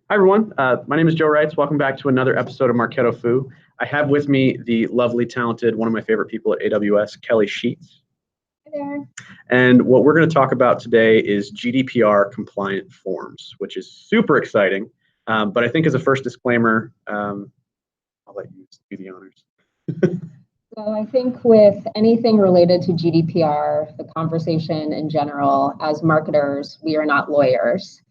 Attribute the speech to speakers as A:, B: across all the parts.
A: Hi, everyone. My name is Joe Reitz. Welcome back to another episode of Marketo-Fu. I have with me the lovely, talented, one of my favorite people at AWS, Kelly Sheets.
B: Hi there.
A: And what we're going to talk about today is GDPR compliant forms, which is super exciting. But I think as a first disclaimer, I'll let you do the honors.
B: So I think with anything related to GDPR, the conversation in general, as marketers, we are not lawyers.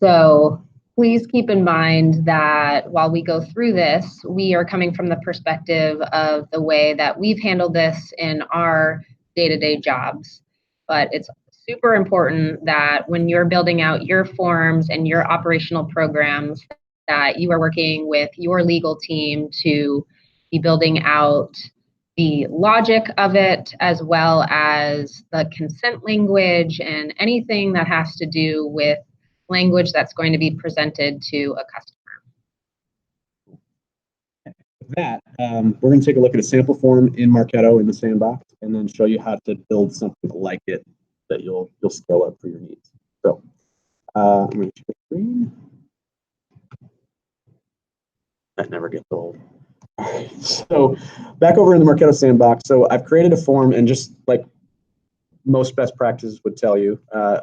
B: So please keep in mind that while we go through this, we are coming from the perspective of the way that we've handled this in our day-to-day jobs. But it's super important that when you're building out your forms and your operational programs, that you are working with your legal team to be building out the logic of it, as well as the consent language and anything that has to do with language that's going to be presented to a customer.
A: With that, we're going to take a look at a sample form in Marketo in the sandbox, and then show you how to build something like it that you'll scale up for your needs. So I'm going to share the screen. That never gets old. So back over in the Marketo sandbox. So I've created a form, and just like most best practices would tell you,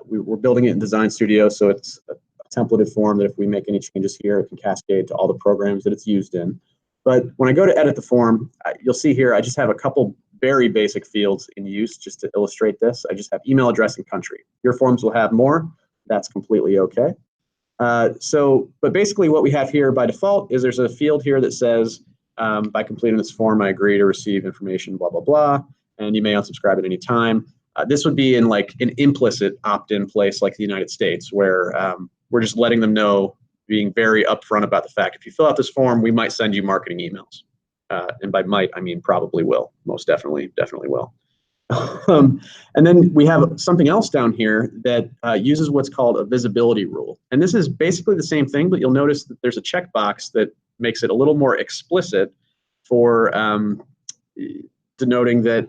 A: we're building it in Design Studio. So it's a templated form that if we make any changes here, it can cascade to all the programs that it's used in. But when I go to edit the form, you'll see here, I just have a couple very basic fields in use just to illustrate this. I just have email address and country. Your forms will have more. That's completely okay. But basically what we have here by default is there's a field here that says, by completing this form, I agree to receive information, blah, blah, blah, and you may unsubscribe at any time. This would be in like an implicit opt-in place like the United States, where we're just letting them know, being very upfront about the fact, if you fill out this form, we might send you marketing emails. And by might, I mean probably will, most definitely will. And then we have something else down here that uses what's called a visibility rule. And this is basically the same thing, but you'll notice that there's a checkbox that makes it a little more explicit for denoting that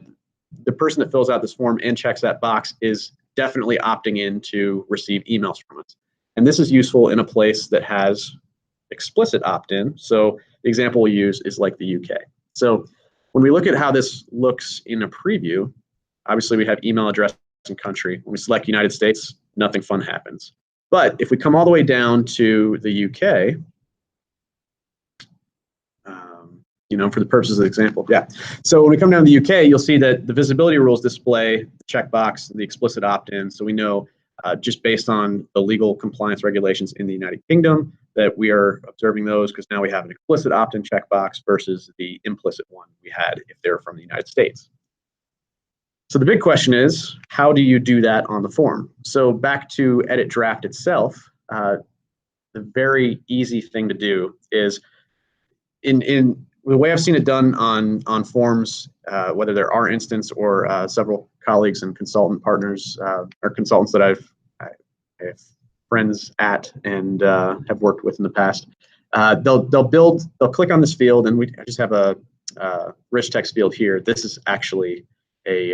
A: the person that fills out this form and checks that box is definitely opting in to receive emails from us. And this is useful in a place that has explicit opt-in. So the example we use is like the UK. So when we look at how this looks in a preview, obviously we have email address and country. When we select United States, nothing fun happens. But if we come all the way down to the UK, for the purposes of the example, yeah. So when we come down to the UK, you'll see that the visibility rules display the checkbox, the explicit opt-in. So we know just based on the legal compliance regulations in the United Kingdom that we are observing those, because now we have an explicit opt-in checkbox versus the implicit one we had if they're from the United States. So the big question is, how do you do that on the form? So back to edit draft itself, the very easy thing to do is in the way I've seen it done on forms, whether they're our instance or several colleagues and consultant partners or consultants that I have friends at and have worked with in the past, they'll click on this field, and I just have a rich text field here. This is actually a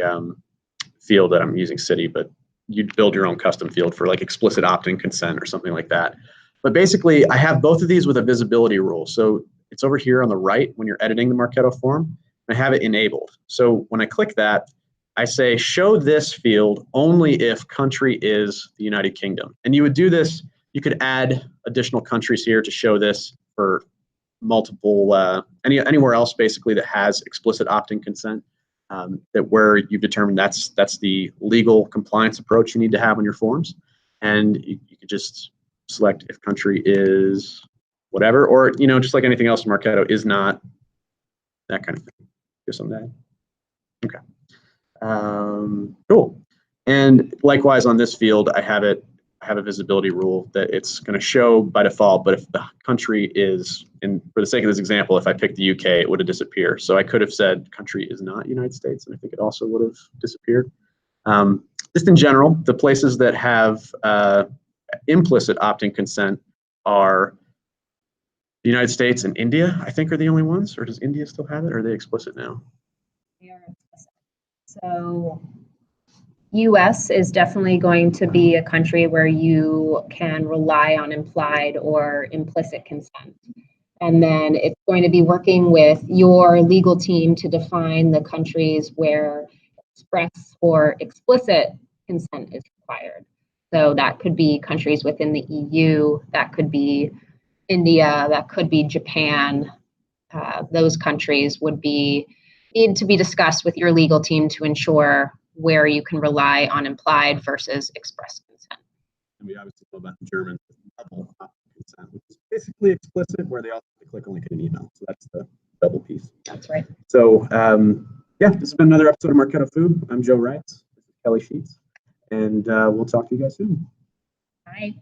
A: field that I'm using city, but you'd build your own custom field for like explicit opt-in consent or something like that. But basically, I have both of these with a visibility rule. So it's over here on the right when you're editing the Marketo form. I have it enabled. So when I click that, I say, show this field only if country is the United Kingdom. And you would do this, you could add additional countries here to show this for multiple, anywhere else basically that has explicit opt-in consent, that where you've determined that's the legal compliance approach you need to have on your forms. And you could just select if country is whatever, or just like anything else in Marketo, is not, that kind of thing. Do some of that. Okay. Cool. And likewise on this field, I have a visibility rule that it's going to show by default, but if the country is, and for the sake of this example, if I picked the UK, it would have disappeared. So I could have said country is not United States, and I think it also would have disappeared. Just in general, the places that have implicit opt-in consent are the United States and India, I think, are the only ones. Or does India still have it, or are they explicit now?
B: They are explicit. So US is definitely going to be a country where you can rely on implied or implicit consent. And then it's going to be working with your legal team to define the countries where express or explicit consent is required. So that could be countries within the EU, that could be India, that could be Japan. Those countries would need to be discussed with your legal team to ensure where you can rely on implied versus express consent.
A: And we obviously know about the German double consent, which is basically explicit, where they also have to click a link in an email. So that's the double piece.
B: That's right.
A: So yeah, this has been another episode of Marketo-Fu. I'm Joe Wright. This is Kelly Sheets, and we'll talk to you guys soon.
B: Bye.